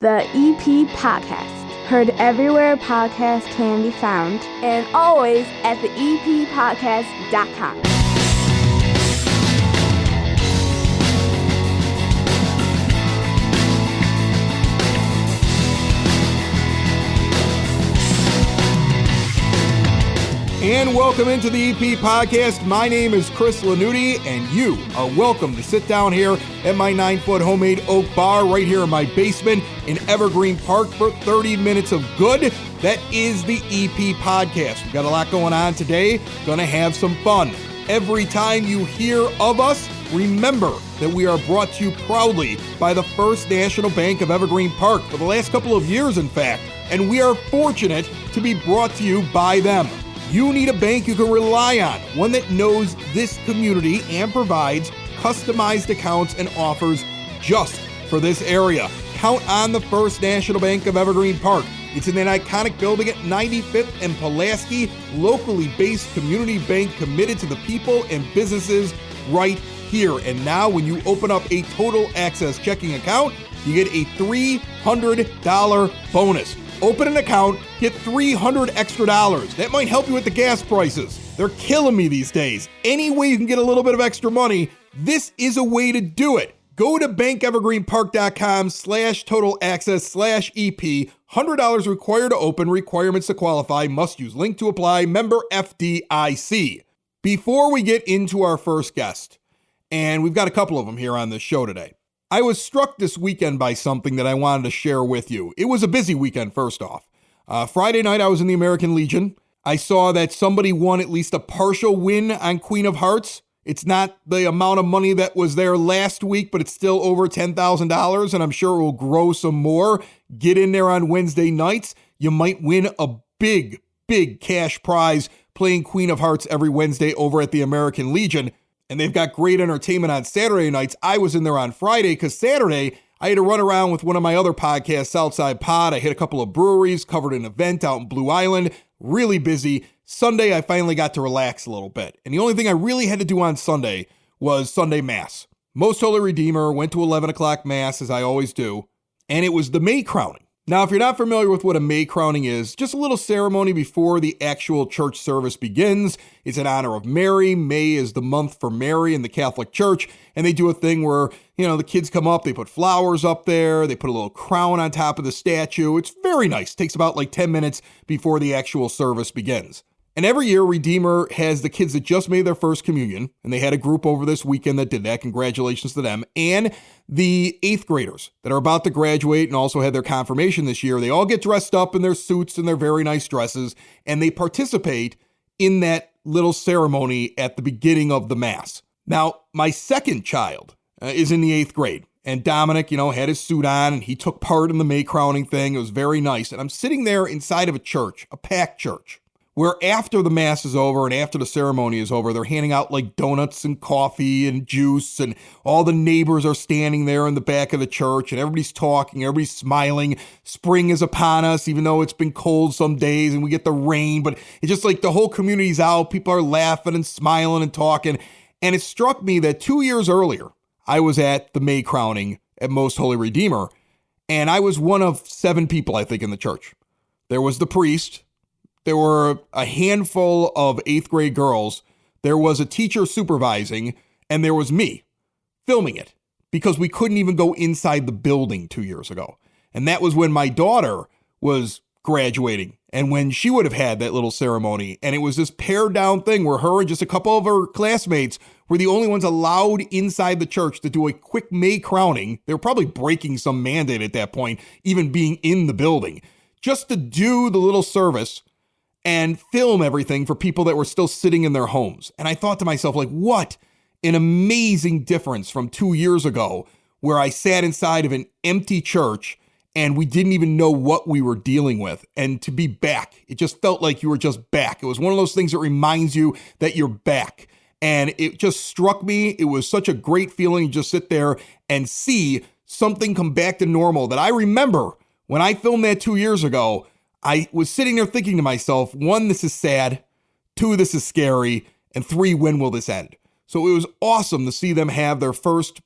The EP Podcast. Heard everywhere podcasts can be found, and always at theeppodcast.com. And welcome into the EP Podcast. My name is Chris Lanuti, and you are welcome to sit down here at my 9-foot homemade oak bar right here in my basement in Evergreen Park for 30 minutes of good. That is the EP Podcast. We've got a lot going on today. Gonna have some fun. Every time you hear of us, remember that we are brought to you proudly by the First National Bank of Evergreen Park for the last couple of years, in fact. And we are fortunate to be brought to you by them. You need a bank you can rely on, one that knows this community and provides customized accounts and offers just for this area. Count on the First National Bank of Evergreen Park. It's in that iconic building at 95th and Pulaski, locally based community bank committed to the people and businesses right here. And now when you open up a Total Access checking account, you get a $300 bonus. Open an account, get $300 extra. That might help you with the gas prices. They're killing me these days. Any way you can get a little bit of extra money, this is a way to do it. Go to bankevergreenpark.com/totalaccess/EP. $100 required to open, requirements to qualify, must use link to apply, member FDIC. Before we get into our first guest, and we've got a couple of them here on this show today, I was struck this weekend by something that I wanted to share with you. It was a busy weekend, first off. Friday night, I was in the American Legion. I saw that somebody won at least a partial win on Queen of Hearts. It's not the amount of money that was there last week, but it's still over $10,000, and I'm sure it will grow some more. Get in there on Wednesday nights. You might win a big, big cash prize playing Queen of Hearts every Wednesday over at the American Legion. And they've got great entertainment on Saturday nights. I was in there on Friday because Saturday I had to run around with one of my other podcasts, Southside Pod. I hit a couple of breweries, covered an event out in Blue Island, really busy. Sunday, I finally got to relax a little bit. And the only thing I really had to do on Sunday was Sunday Mass. Most Holy Redeemer, went to 11 o'clock Mass, as I always do. And it was the May crowning. Now, if you're not familiar with what a May crowning is, just a little ceremony before the actual church service begins. It's in honor of Mary. May is the month for Mary in the Catholic Church. And they do a thing where, the kids come up, they put flowers up there, they put a little crown on top of the statue. It's very nice. It takes about 10 minutes before the actual service begins. And every year, Redeemer has the kids that just made their first communion, and they had a group over this weekend that did that. Congratulations to them. And the 8th graders that are about to graduate and also had their confirmation this year, they all get dressed up in their suits and their very nice dresses, and they participate in that little ceremony at the beginning of the Mass. Now, my second child is in the 8th grade, and Dominic, had his suit on, and he took part in the May crowning thing. It was very nice. And I'm sitting there inside of a church, a packed church, where after the Mass is over and after the ceremony is over, they're handing out donuts and coffee and juice, and all the neighbors are standing there in the back of the church, and everybody's talking, everybody's smiling. Spring is upon us, even though it's been cold some days and we get the rain, but it's just the whole community's out. People are laughing and smiling and talking. And it struck me that 2 years earlier, I was at the May crowning at Most Holy Redeemer, and I was one of 7 people, I think, in the church. There was the priest. There were a handful of 8th grade girls. There was a teacher supervising, and there was me filming it because we couldn't even go inside the building 2 years ago. And that was when my daughter was graduating and when she would have had that little ceremony. And it was this pared down thing where her and just a couple of her classmates were the only ones allowed inside the church to do a quick May crowning. They were probably breaking some mandate at that point, even being in the building, just to do the little service and film everything for people that were still sitting in their homes. And I thought to myself, what an amazing difference from 2 years ago, where I sat inside of an empty church and we didn't even know what we were dealing with. And to be back, it just felt like you were just back. It was one of those things that reminds you that you're back. And it just struck me. It was such a great feeling to just sit there and see something come back to normal that I remember when I filmed that 2 years ago. I was sitting there thinking to myself, 1, this is sad, 2, this is scary, and 3, when will this end? So it was awesome to see them have their first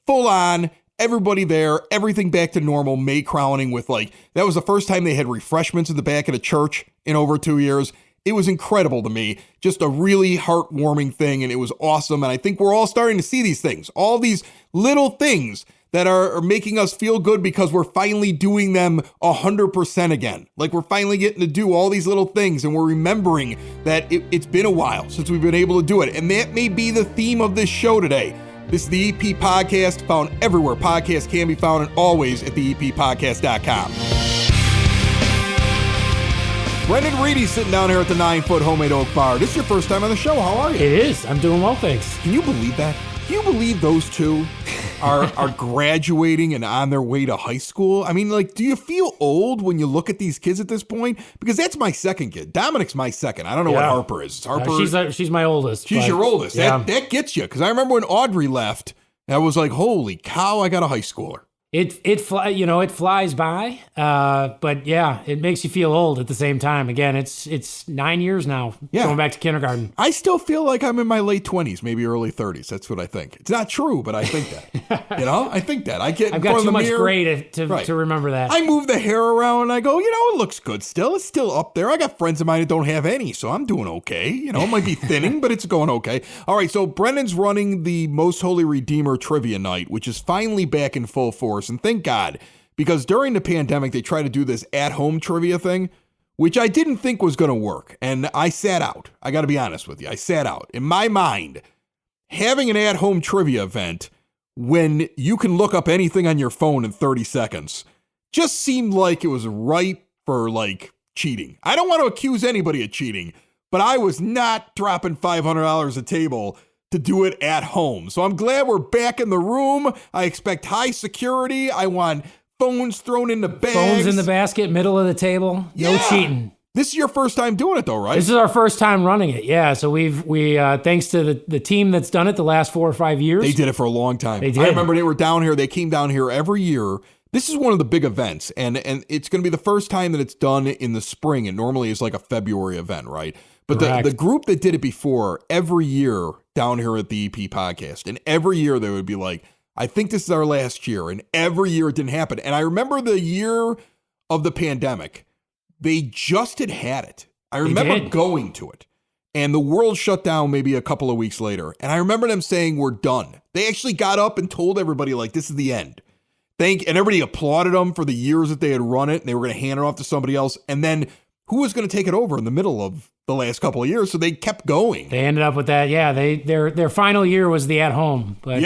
full-on everybody there, everything back to normal, May crowning with that was the first time they had refreshments in the back of the church in over 2 years. It was incredible to me, just a really heartwarming thing, and it was awesome. And I think we're all starting to see these things, all these little things that are making us feel good because we're finally doing them 100% again. Like we're finally getting to do all these little things, and we're remembering that it's been a while since we've been able to do it. And that may be the theme of this show today. This is the EP Podcast, found everywhere podcasts can be found, and always at theeppodcast.com. Brendan Reedy's sitting down here at the 9-foot Homemade Oak Bar. This is your first time on the show. How are you? It is. I'm doing well, thanks. Can you believe that? Can you believe those two are graduating and on their way to high school? I mean, do you feel old when you look at these kids at this point? Because that's my second kid. Dominic's my second. I don't know what Harper is. She's my oldest. She's your oldest. Yeah. That gets you. Because I remember when Audrey left, I was like, holy cow, I got a high schooler. It flies by, but yeah, it makes you feel old at the same time. Again, it's 9 years now, going back to kindergarten. I still feel like I'm in my late 20s, maybe early 30s. That's what I think. It's not true, but I think that. I think that. I've got too much gray to remember that. I move the hair around and I go, it looks good still. It's still up there. I got friends of mine that don't have any, so I'm doing okay. It might be thinning, but it's going okay. All right, so Brendan's running the Most Holy Redeemer Trivia Night, which is finally back in full force. And thank God, because during the pandemic, they tried to do this at-home trivia thing, which I didn't think was going to work. And I sat out. I got to be honest with you. I sat out. In my mind, having an at-home trivia event when you can look up anything on your phone in 30 seconds just seemed like it was ripe for, cheating. I don't want to accuse anybody of cheating, but I was not dropping $500 a table to do it at home. So I'm glad we're back in the room. I expect high security. I want phones thrown in the bags. Phones in the basket, middle of the table. No cheating. This is your first time doing it though, right? This is our first time running it. Yeah. So we thanks to the team that's done it the last 4 or 5 years. They did it for a long time. They did. I remember they were down here. They came down here every year. This is one of the big events, and it's going to be the first time that it's done in the spring, and normally it's like a February event, right? But the group that did it before, every year down here at the EP Podcast, and every year they would be like, I think this is our last year, and every year it didn't happen. And I remember the year of the pandemic, they just had it. I remember going to it, and the world shut down maybe a couple of weeks later, and I remember them saying, we're done. They actually got up and told everybody, this is the end. And everybody applauded them for the years that they had run it, and they were going to hand it off to somebody else, and then who was going to take it over in the middle of the last couple of years? So they kept going. They ended up with that. Yeah, their final year was the at home. But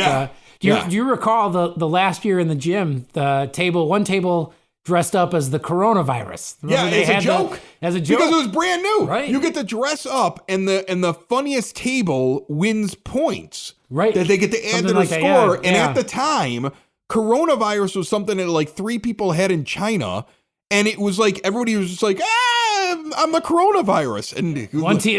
do you recall the last year in the gym, one table dressed up as the coronavirus? Remember as a joke. As a joke. Because it was brand new. Right. You get to dress up, and the funniest table wins points. Right. That they get to add to the score. And at the time, coronavirus was something that 3 people had in China. And it was everybody was just I'm the coronavirus. And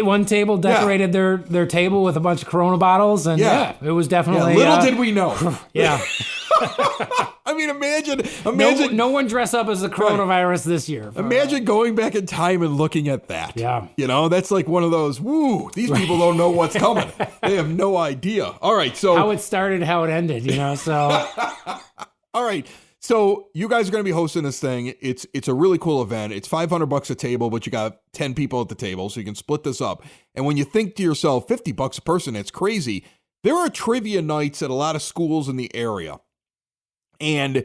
one table decorated their table with a bunch of Corona bottles, and it was definitely little did we know. Yeah. I mean, imagine. No one dress up as the coronavirus this year. Imagine going back in time and looking at that. Yeah. That's one of those, these people don't know what's coming. They have no idea. All right. So how it started, how it ended, so. All right. So you guys are going to be hosting this thing. It's a really cool event. It's $500 a table, but you got 10 people at the table, so you can split this up. And when you think to yourself, $50 a person, it's crazy. There are trivia nights at a lot of schools in the area, and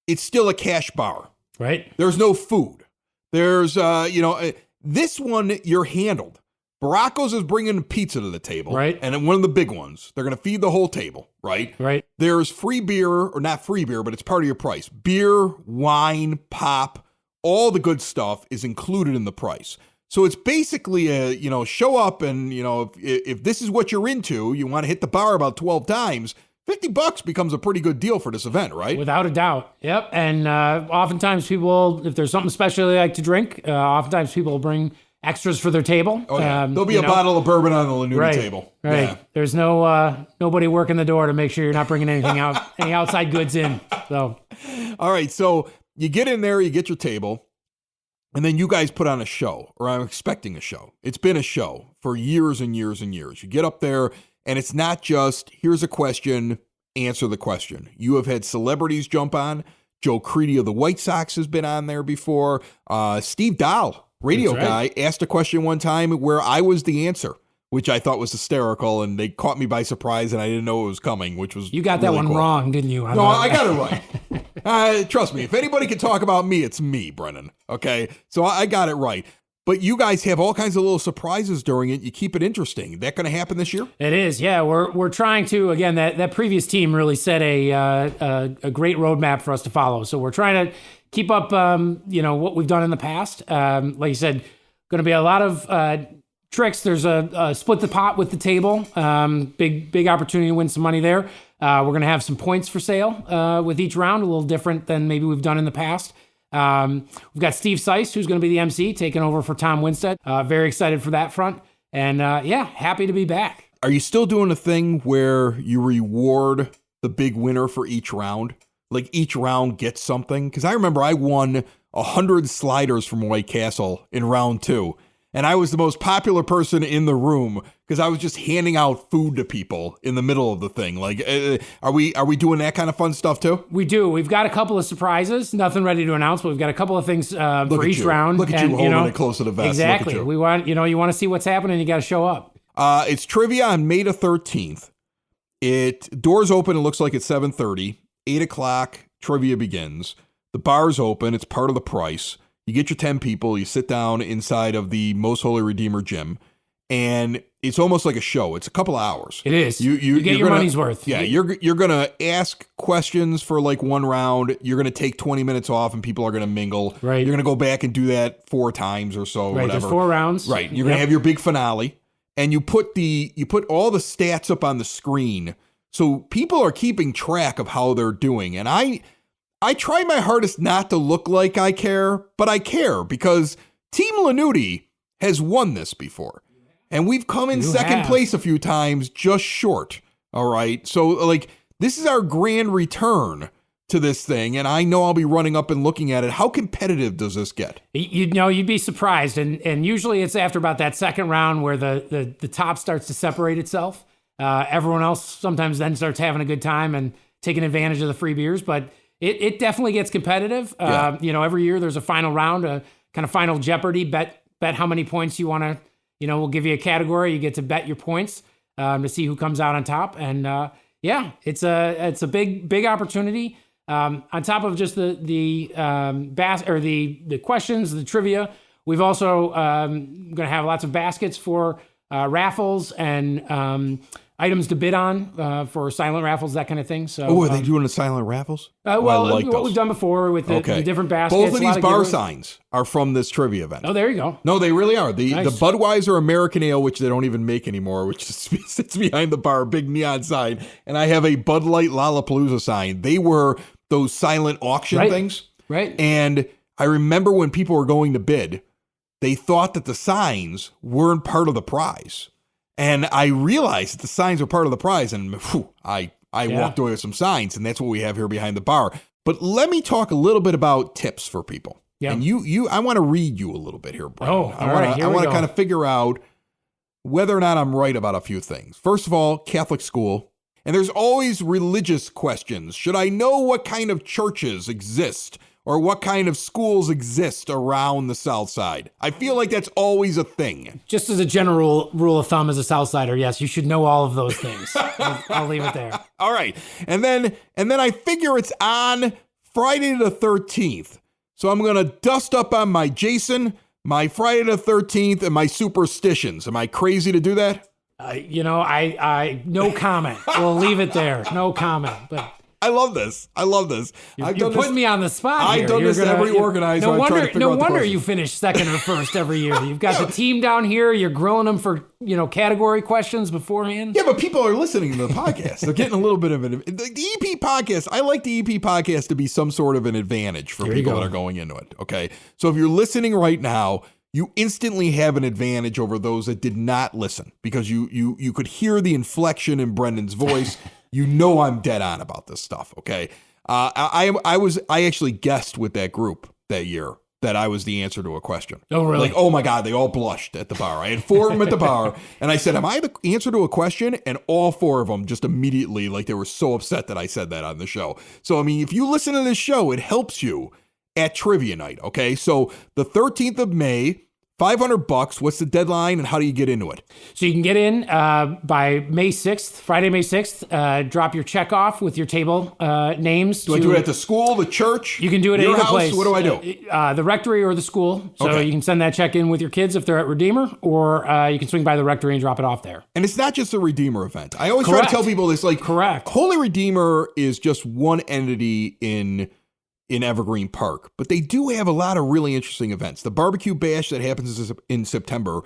it's still a cash bar. Right. There's no food. There's, this one you're handled. Baracos is bringing pizza to the table. Right. And one of the big ones. They're going to feed the whole table. Right. Right. There's free beer, or not free beer, but it's part of your price. Beer, wine, pop, all the good stuff is included in the price. So it's basically show up and, if this is what you're into, you want to hit the bar about 12 times, $50 becomes a pretty good deal for this event, right? Without a doubt. Yep. And oftentimes people, if there's something special they like to drink, oftentimes people will bring extras for their table. Oh, yeah. There'll be a bottle of bourbon on the Lanuti table. Right. Yeah. There's nobody working the door to make sure you're not bringing anything out, any outside goods in. So, all right. So you get in there, you get your table, and then you guys put on a show, or I'm expecting a show. It's been a show for years and years and years. You get up there, and it's not just, here's a question, answer the question. You have had celebrities jump on. Joe Crede of the White Sox has been on there before. Steve Dahl, radio guy, asked a question one time where I was the answer, which I thought was hysterical, and they caught me by surprise, and I didn't know it was coming, which was You got that one wrong, didn't you? No, I got it right. Trust me, if anybody can talk about me, it's me, Brennan. Okay? So I got it right. But you guys have all kinds of little surprises during it. You keep it interesting. That going to happen this year? It is, yeah. We're trying to, again, that previous team really set a great roadmap for us to follow. So we're trying to keep up, what we've done in the past. Like you said, going to be a lot of tricks. There's a split the pot with the table. Big opportunity to win some money there. We're going to have some points for sale with each round, a little different than maybe we've done in the past. We've got Steve Seist, who's going to be the MC, taking over for Tom Winstead. Very excited for that front. And happy to be back. Are you still doing a thing where you reward the big winner for each round? Like each round gets something? Because I remember I won 100 sliders from White Castle in round 2. And I was the most popular person in the room because I was just handing out food to people in the middle of the thing. Like, are we doing that kind of fun stuff too? We do. We've got a couple of surprises. Nothing ready to announce, but we've got a couple of things for each round. Look at you holding it close to the vest. Exactly. We want you want to see what's happening. You got to show up. It's trivia on May the 13th. Doors open. It looks like it's 7:30. 8 o'clock. Trivia begins. The bar's open. It's part of the price. You get your 10 people, you sit down inside of the Most Holy Redeemer gym, and it's almost like a show. It's a couple of hours. It is. You get your money's worth. Yeah, you're going to ask questions for like one round. You're going to take 20 minutes off, and people are going to mingle. Right. You're going to go back and do that 4 times or so. Right, whatever. there's 4 rounds. Right. You're going to have your big finale, and you put all the stats up on the screen, so people are keeping track of how they're doing. And I try my hardest not to look like I care, but I care because Team Lanuti has won this before. And we've come in second place a few times, just short. All right. So, like, this is our grand return to this thing. And I know I'll be running up and looking at it. How competitive does this get? You'd be surprised. And usually it's after about that second round where the top starts to separate itself. Everyone else sometimes then starts having a good time and taking advantage of the free beers. But it definitely gets competitive. Every year there's a final round, a kind of final Jeopardy. Bet how many points you want to, we'll give you a category. You get to bet your points to see who comes out on top. And it's a big opportunity. On top of just the questions, the trivia, we've also going to have lots of baskets for raffles and items to bid on for silent raffles, that kind of thing. So, are they doing the silent raffles? What we've done before with the different baskets. Both of these bar signs are from this trivia event. Oh, there you go. No, they really are. The Budweiser American Ale, which they don't even make anymore, which sits behind the bar, big neon sign, and I have a Bud Light Lollapalooza sign. They were those silent auction things. Right. And I remember when people were going to bid, they thought that the signs weren't part of the prize. And I realized that the signs were part of the prize, and I walked away with some signs, and that's what we have here behind the bar. But let me talk a little bit about tips for people. Yeah. And I want to read you a little bit here, Brian. I want to kind of figure out whether or not I'm right about a few things. First of all, Catholic school. And there's always religious questions. Should I know what kind of churches exist or what kind of schools exist around the South Side? I feel like that's always a thing. Just as a general rule of thumb as a South Sider, yes, you should know all of those things. I'll leave it there. All right. And then I figure it's on Friday the 13th. So I'm going to dust up on my Jason, my Friday the 13th, and my superstitions. Am I crazy to do that? I no comment. We'll leave it there. No comment. But I love this. You're putting me on the spot here. I've done this every organizer. No wonder you finish second or first every year. You've got the team down here. You're grilling them for category questions beforehand. Yeah, but people are listening to the podcast. They're getting a little bit of the EP podcast. I like the EP podcast to be some sort of an advantage for people that are going into it. Okay, so if you're listening right now, you instantly have an advantage over those that did not listen because you could hear the inflection in Brendan's voice. I'm dead on about this stuff. Okay, I actually guessed with that group that year that I was the answer to a question. Oh, really? Like, oh my God, they all blushed at the bar. I had 4 of them at the bar, and I said, am I the answer to a question? And all 4 of them just immediately, like, they were so upset that I said that on the show. So, I mean, if you listen to this show, it helps you at Trivia Night, okay? So the 13th of May, $500. What's the deadline and how do you get into it? So you can get in by May 6th, Friday, May 6th. Drop your check off with your table names. Do I do it at the school, the church? You can do it at your either house? place. What do I do? The rectory or the school. So Okay. you can send that check in with your kids if they're at Redeemer, or you can swing by the rectory and drop it off there. And it's not just a Redeemer event. I always try to tell people this, like, Correct. Holy Redeemer is just one entity in Evergreen Park, but they do have a lot of really interesting events. The barbecue bash that happens in September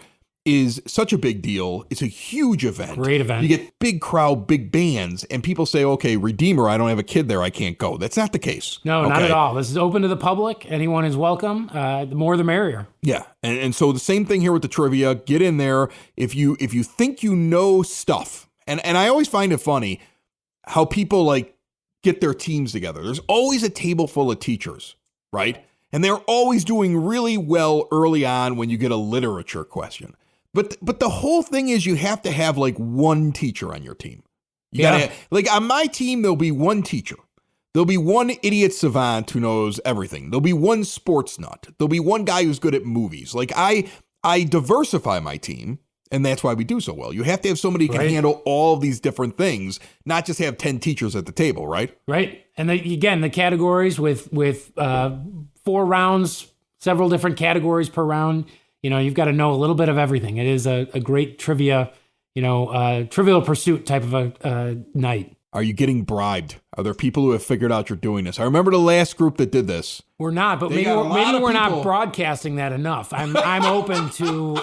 is such a big deal. It's a huge event. Great event. You get big crowd, big bands, and people say, okay, Redeemer, I don't have a kid there, I can't go. That's not the case. No, okay? not at all. This is open to the public. Anyone is welcome. The more the merrier. Yeah, and so the same thing here with the trivia. Get in there if you think you know stuff. And I always find it funny how people like get their teams together. There's always a table full of teachers, right? And they're always doing really well early on when you get a literature question. But the whole thing is you have to have like one teacher on your team. You gotta, like on my team, there'll be one teacher. There'll be one idiot savant who knows everything. There'll be one sports nut. There'll be one guy who's good at movies. Like I diversify my team. And that's why we do so well. You have to have somebody who can handle all of these different things, not just have 10 teachers at the table, right? Right. And again, the categories with 4 rounds, several different categories per round. You know, you've got to know a little bit of everything. It is a great trivia, Trivial Pursuit type of a night. Are you getting bribed? Are there people who have figured out you're doing this? I remember the last group that did this. We're not, but maybe we're not broadcasting that enough. I'm open to,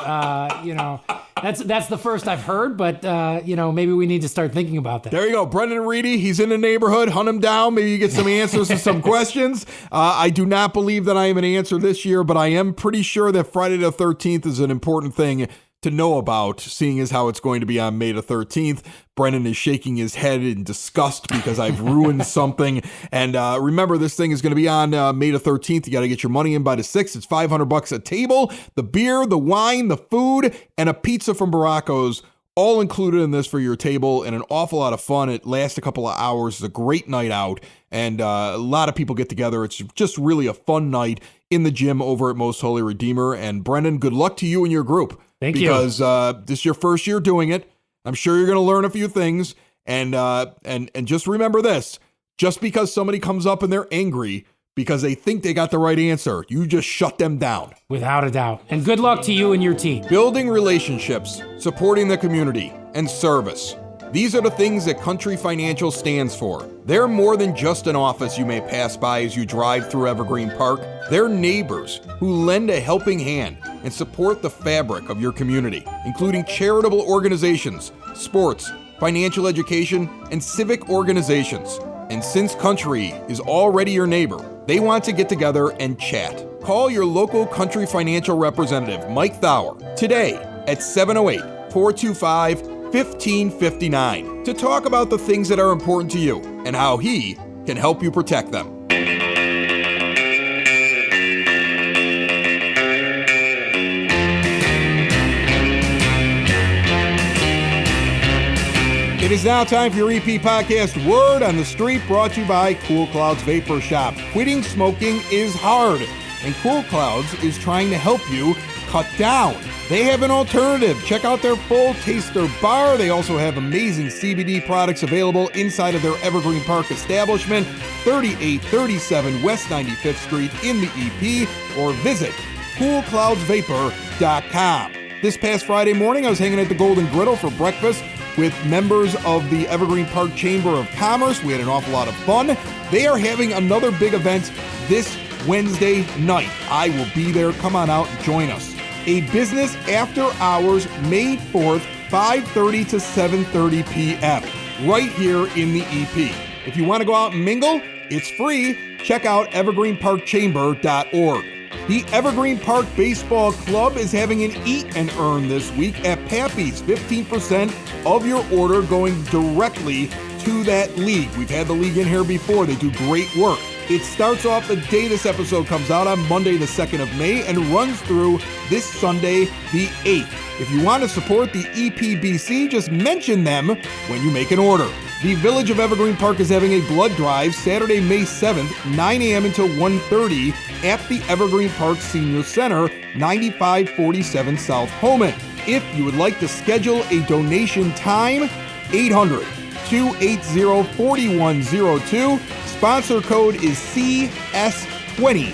that's the first I've heard, but maybe we need to start thinking about that. There you go, Brendan Reedy. He's in the neighborhood. Hunt him down. Maybe you get some answers to some questions. I do not believe that I am an answer this year, but I am pretty sure that Friday the 13th is an important thing to know about, seeing as how it's going to be on May the 13th. Brendan is shaking his head in disgust because I've ruined something. And remember, this thing is going to be on May the 13th. You got to get your money in by the 6th. It's $500 a table. The beer, the wine, the food, and a pizza from Baracco's, all included in this for your table, and an awful lot of fun. It lasts a couple of hours. It's a great night out, and a lot of people get together. It's just really a fun night in the gym over at Most Holy Redeemer. And Brendan, good luck to you and your group. Thank you. Because this is your first year doing it. I'm sure you're going to learn a few things. And just remember this. Just because somebody comes up and they're angry because they think they got the right answer, you just shut them down. Without a doubt. And good luck to you and your team. Building relationships, supporting the community, and service. These are the things that Country Financial stands for. They're more than just an office you may pass by as you drive through Evergreen Park. They're neighbors who lend a helping hand and support the fabric of your community, including charitable organizations, sports, financial education, and civic organizations. And since Country is already your neighbor, they want to get together and chat. Call your local Country Financial representative, Mike Thauer, today at 708-425-1559 to talk about the things that are important to you and how he can help you protect them. It is now time for your EP podcast, Word on the Street, brought to you by Cool Clouds Vapor Shop. Quitting smoking is hard, and Cool Clouds is trying to help you cut down. They have an alternative. Check out their full taster bar. They also have amazing CBD products available inside of their Evergreen Park establishment, 3837 West 95th Street in the EP, or visit coolcloudsvapor.com. This past Friday morning, I was hanging at the Golden Griddle for breakfast with members of the Evergreen Park Chamber of Commerce. We had an awful lot of fun. They are having another big event this Wednesday night. I will be there. Come on out and join us. A business after hours, May 4th, 5:30 to 7:30 p.m. right here in the EP. If you want to go out and mingle, it's free. Check out evergreenparkchamber.org. The Evergreen Park Baseball Club is having an Eat and Earn this week at Pappy's. 15% of your order going directly to that league. We've had the league in here before. They do great work. It starts off the day this episode comes out on Monday the 2nd of May and runs through this Sunday the 8th. If you want to support the EPBC, just mention them when you make an order. The Village of Evergreen Park is having a blood drive Saturday, May 7th, 9 a.m. until 1:30 at the Evergreen Park Senior Center, 9547 South Homan. If you would like to schedule a donation time, 800-280-4102. Sponsor code is CS20.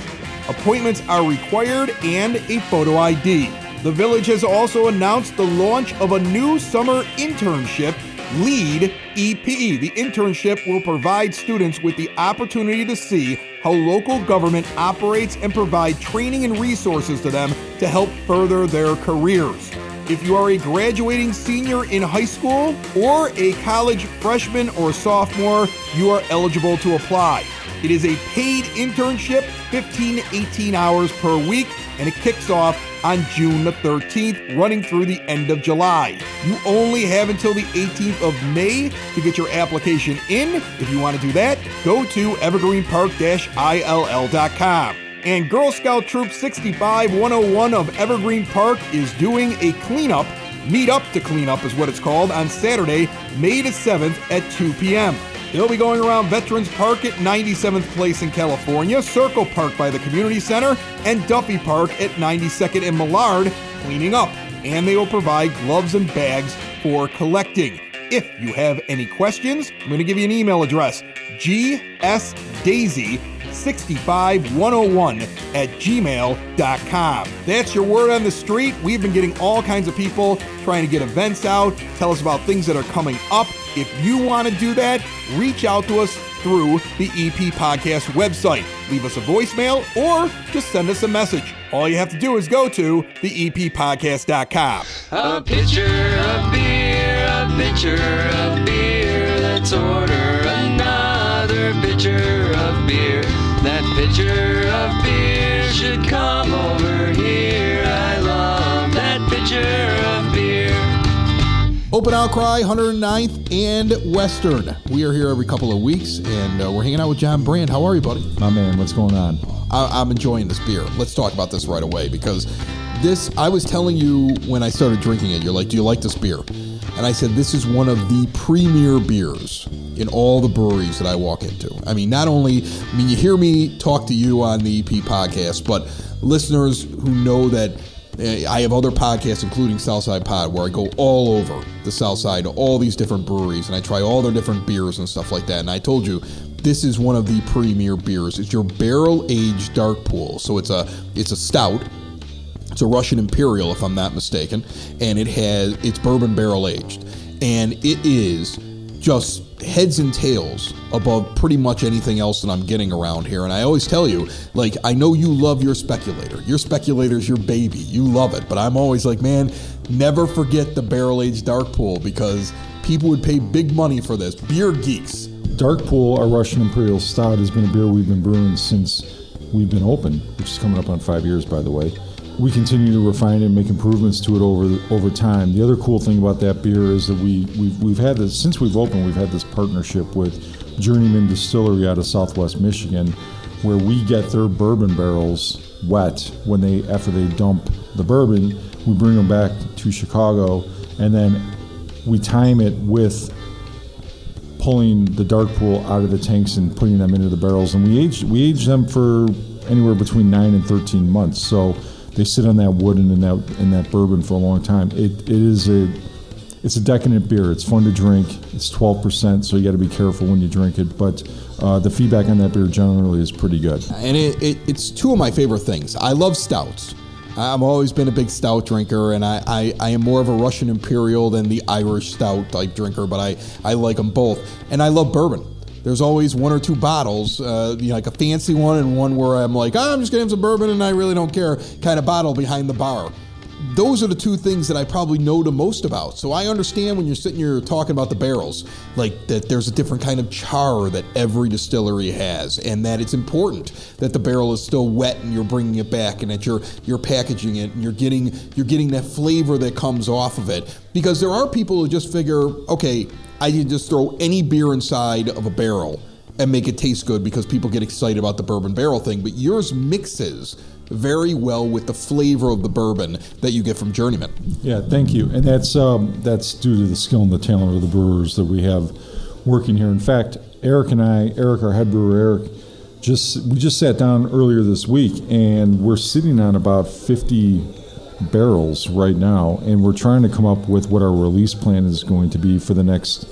Appointments are required and a photo ID. The Village has also announced the launch of a new summer internship, LEAD EPE. The internship will provide students with the opportunity to see how local government operates and provide training and resources to them to help further their careers. If you are a graduating senior in high school or a college freshman or sophomore, you are eligible to apply. It is a paid internship, 15 to 18 hours per week, and it kicks off on June the 13th, running through the end of July. You only have until the 18th of May to get your application in. If you want to do that, go to evergreenpark-ill.com. And Girl Scout Troop 65-101 of Evergreen Park is doing a cleanup, Meet Up to Clean Up is what it's called, on Saturday, May the 7th at 2 p.m. They'll be going around Veterans Park at 97th Place in California, Circle Park by the Community Center, and Duffy Park at 92nd and Millard, cleaning up. And they will provide gloves and bags for collecting. If you have any questions, I'm going to give you an email address, gsdaisy65101@gmail.com. That's your word on the street. We've been getting all kinds of people trying to get events out, tell us about things that are coming up. If you want to do that, reach out to us through the EP Podcast website. Leave us a voicemail or just send us a message. All you have to do is go to theeppodcast.com. A pitcher of beer, a pitcher of beer. Let's order another pitcher of beer. That pitcher of beer should come over here. I love that pitcher of beer. Open Outcry, 109th and Western. We are here every couple of weeks, and we're hanging out with John Brand. How are you, buddy? My man, what's going on? I'm enjoying this beer. Let's talk about this right away, because I was telling you when I started drinking it, you're like, do you like this beer? And I said, this is one of the premier beers in all the breweries that I walk into. I mean, you hear me talk to you on the EP podcast, but listeners who know that I have other podcasts, including Southside Pod, where I go all over the South Side to all these different breweries, and I try all their different beers and stuff like that. And I told you, this is one of the premier beers. It's your barrel-aged dark pool. So it's a stout. It's a Russian Imperial, if I'm not mistaken, and it's bourbon barrel-aged. And it is just heads and tails above pretty much anything else that I'm getting around here. And I always tell you, like, I know you love your Speculator. Your Speculator's your baby. You love it. But I'm always like, man, never forget the barrel-aged dark pool, because people would pay big money for this. Beer geeks. Dark Pool, our Russian Imperial Stout, has been a beer we've been brewing since we've been open, which is coming up on 5 years, by the way. We continue to refine it and make improvements to it over time. The other cool thing about that beer is that we've had this, since we've opened, we've had this partnership with Journeyman Distillery out of Southwest Michigan, where we get their bourbon barrels wet after they dump the bourbon. We bring them back to Chicago, and then we time it with pulling the dark pool out of the tanks and putting them into the barrels. And we age them for anywhere between 9 and 13 months. So they sit on that wood and in that bourbon for a long time. It's a decadent beer. It's fun to drink. It's 12%, so you got to be careful when you drink it. But the feedback on that beer generally is pretty good. And it's two of my favorite things. I love stouts. I've always been a big stout drinker, and I am more of a Russian Imperial than the Irish stout type drinker, but I like them both. And I love bourbon. There's always one or two bottles, like a fancy one and one where I'm like, I'm just getting some bourbon and I really don't care kind of bottle behind the bar. Those are the two things that I probably know the most about. So I understand when you're sitting here talking about the barrels, like that there's a different kind of char that every distillery has, and that it's important that the barrel is still wet and you're bringing it back, and that you're packaging it and you're getting that flavor that comes off of it. Because there are people who just figure, okay, I can just throw any beer inside of a barrel and make it taste good because people get excited about the bourbon barrel thing. But yours mixes very well with the flavor of the bourbon that you get from Journeyman. Yeah, thank you. And that's due to the skill and the talent of the brewers that we have working here. In fact, Eric, our head brewer, we just sat down earlier this week, and we're sitting on about 50 barrels right now, and we're trying to come up with what our release plan is going to be for the next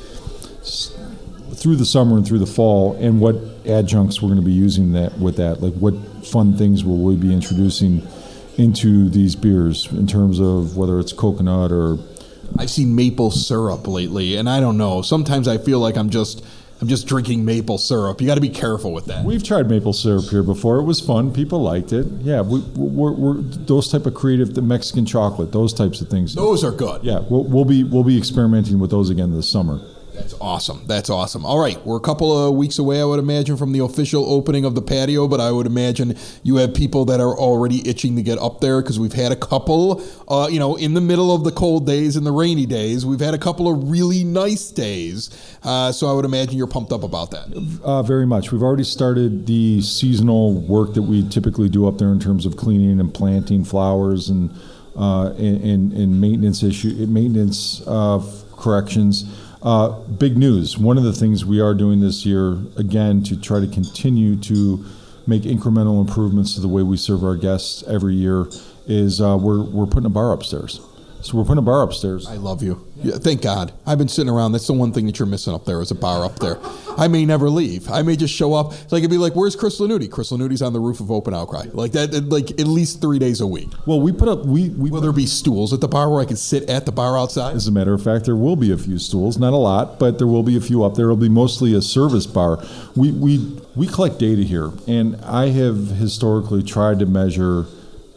through the summer and through the fall, and what adjuncts we're going to be using with that. Like, what fun things will we be introducing into these beers in terms of whether it's coconut or... I've seen maple syrup lately, and I don't know. Sometimes I feel like I'm just drinking maple syrup. You got to be careful with that. We've tried maple syrup here before. It was fun. People liked it. Yeah, we're those type of creative, the Mexican chocolate, those types of things. Those are good. Yeah, we'll be experimenting with those again this summer. That's awesome. That's awesome. All right, we're a couple of weeks away, I would imagine, from the official opening of the patio, but I would imagine you have people that are already itching to get up there because we've had a couple, in the middle of the cold days and the rainy days, we've had a couple of really nice days. So I would imagine you're pumped up about that. Very much. We've already started the seasonal work that we typically do up there in terms of cleaning and planting flowers and maintenance corrections. Big news. One of the things we are doing this year, again, to try to continue to make incremental improvements to the way we serve our guests every year, is we're putting a bar upstairs. So we're putting a bar upstairs. I love you. Yeah, thank God. I've been sitting around. That's the one thing that you're missing up there is a bar up there. I may never leave. I may just show up. It's like, it'd be like, where's Chris Lanuti? Chris Lanuti's on the roof of Open Outcry. Like that, like at least 3 days a week. Well, we put up, will there be stools at the bar where I can sit at the bar outside? As a matter of fact, there will be a few stools. Not a lot, but there will be a few up there. It'll be mostly a service bar. We collect data here, and I have historically tried to measure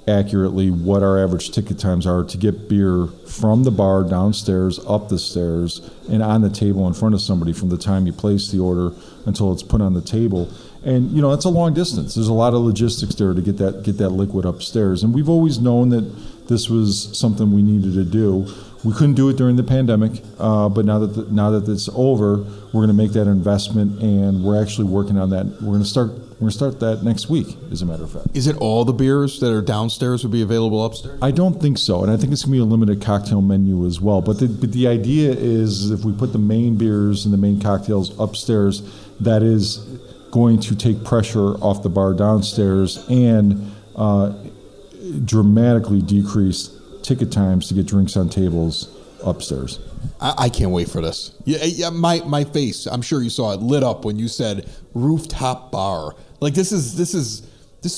accurately what our average ticket times are to get beer from the bar downstairs, up the stairs, and on the table in front of somebody from the time you place the order until it's put on the table. And that's a long distance. There's a lot of logistics there to get that liquid upstairs. And we've always known that this was something we needed to do. We couldn't do it during the pandemic, but now that it's over, we're going to make that investment, and we're actually working on that. We're going to start that next week, as a matter of fact. Is it all the beers that are downstairs would be available upstairs? I don't think so, and I think it's going to be a limited cocktail menu as well. But the idea is if we put the main beers and the main cocktails upstairs, that is going to take pressure off the bar downstairs and dramatically decrease ticket times to get drinks on tables upstairs. I can't wait for this. Yeah, my face, I'm sure you saw it, lit up when you said rooftop bar. Like this is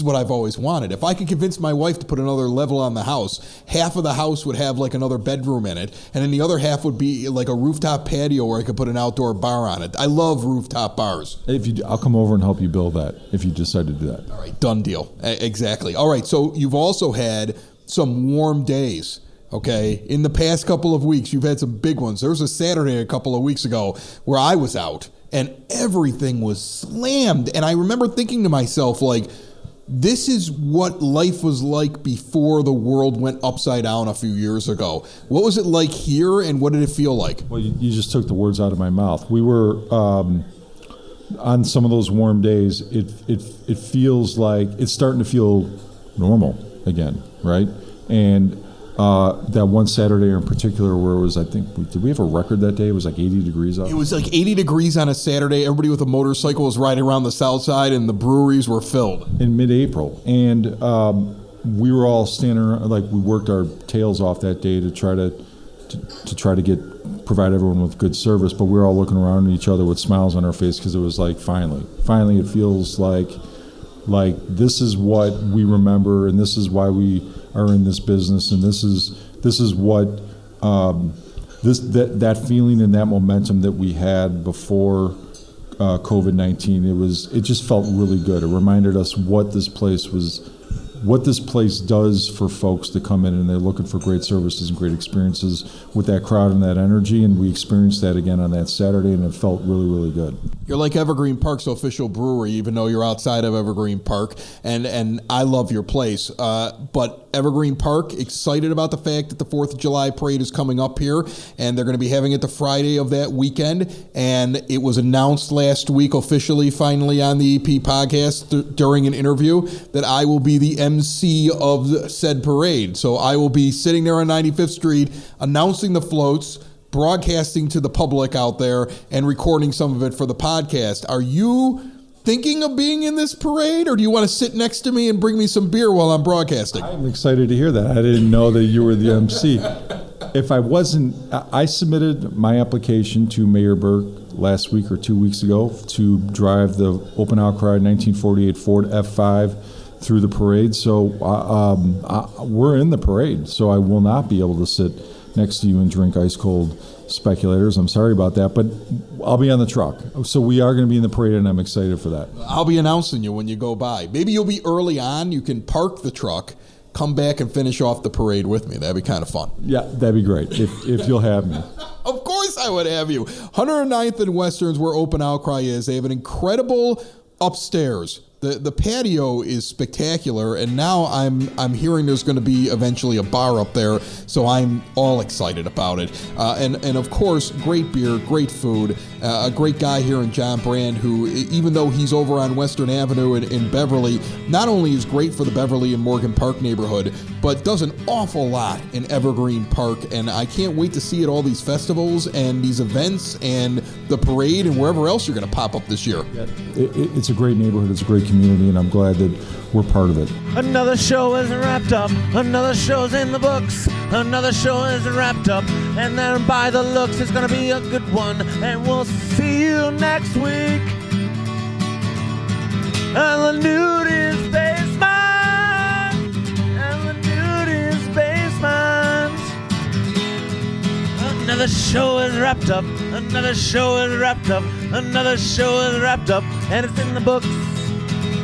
what I've always wanted. If I could convince my wife to put another level on the house, half of the house would have like another bedroom in it, and then the other half would be like a rooftop patio where I could put an outdoor bar on it. I love rooftop bars. I'll come over and help you build that if you decide to do that. All right, done deal. Exactly. All right, so you've also had some warm days. Okay, in the past couple of weeks, you've had some big ones. There was a Saturday a couple of weeks ago where I was out and everything was slammed. And I remember thinking to myself, like, this is what life was like before the world went upside down a few years ago. What was it like here, and what did it feel like? Well, you just took the words out of my mouth. We were on some of those warm days. It feels like it's starting to feel normal again, right? And that one Saturday in particular where it was, I think, did we have a record that day? It was like 80 degrees out. It was like 80 degrees on a Saturday. Everybody with a motorcycle was riding around the south side, and the breweries were filled. In mid-April. And we were all standing around, like we worked our tails off that day to try to provide everyone with good service, but we were all looking around at each other with smiles on our face because it was like, finally it feels like this is what we remember, and this is why we are in this business, and this is what that feeling and that momentum that we had before COVID-19. It just felt really good. It reminded us what this place was what this place does for folks to come in and they're looking for great services and great experiences with that crowd and that energy. And we experienced that again on that Saturday, and it felt really, really good. You're like Evergreen Park's official brewery, even though you're outside of Evergreen Park, and I love your place. But Evergreen Park, excited about the fact that the 4th of July parade is coming up here, and they're going to be having it the Friday of that weekend. And it was announced last week officially, finally, on the EP podcast during an interview that I will be the MC of the said parade. So I will be sitting there on 95th Street announcing the floats, broadcasting to the public out there, and recording some of it for the podcast. Are you thinking of being in this parade, or do you want to sit next to me and bring me some beer while I'm broadcasting? I'm excited to hear that. I didn't know that you were the MC. If I wasn't, I submitted my application to Mayor Burke last week or 2 weeks ago to drive the Open Outcry 1948 Ford F5 through the parade. So we're in the parade, so I will not be able to sit next to you and drink ice cold speculators. I'm sorry about that, but I'll be on the truck. So we are going to be in the parade, and I'm excited for that. I'll be announcing you when you go by. Maybe you'll be early on. You can park the truck, come back and finish off the parade with me. That'd be kind of fun. Yeah, that'd be great if you'll have me. Of course I would have you. 109th and Western's where Open Outcry is. They have an incredible upstairs. The patio is spectacular, and now I'm hearing there's going to be eventually a bar up there, so I'm all excited about it. And of course, great beer, great food, a great guy here in John Brand, who, even though he's over on Western Avenue in Beverly, not only is great for the Beverly and Morgan Park neighborhood, but does an awful lot in Evergreen Park, and I can't wait to see at all these festivals and these events and the parade and wherever else you're going to pop up this year. It's a great neighborhood. It's a great community, and I'm glad that we're part of it. Another show isn't wrapped up. Another show's in the books. Another show isn't wrapped up. And then by the looks, it's gonna be a good one. And we'll see you next week. And the nude is basement. And the nude is basement. Another show is wrapped up. Another show is wrapped up. Another show is wrapped up. And it's in the books.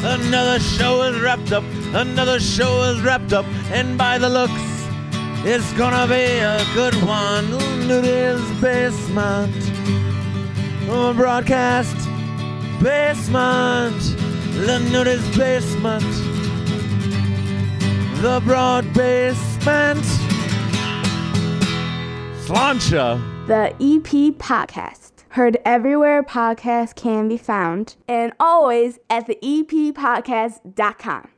Another show is wrapped up. Another show is wrapped up. And by the looks, it's gonna be a good one. Nudie's Basement. Broadcast Basement. The Nudie's Basement. The Broad Basement. Slancha. The EP Podcast. Heard everywhere podcasts can be found, and always at theeppodcast.com.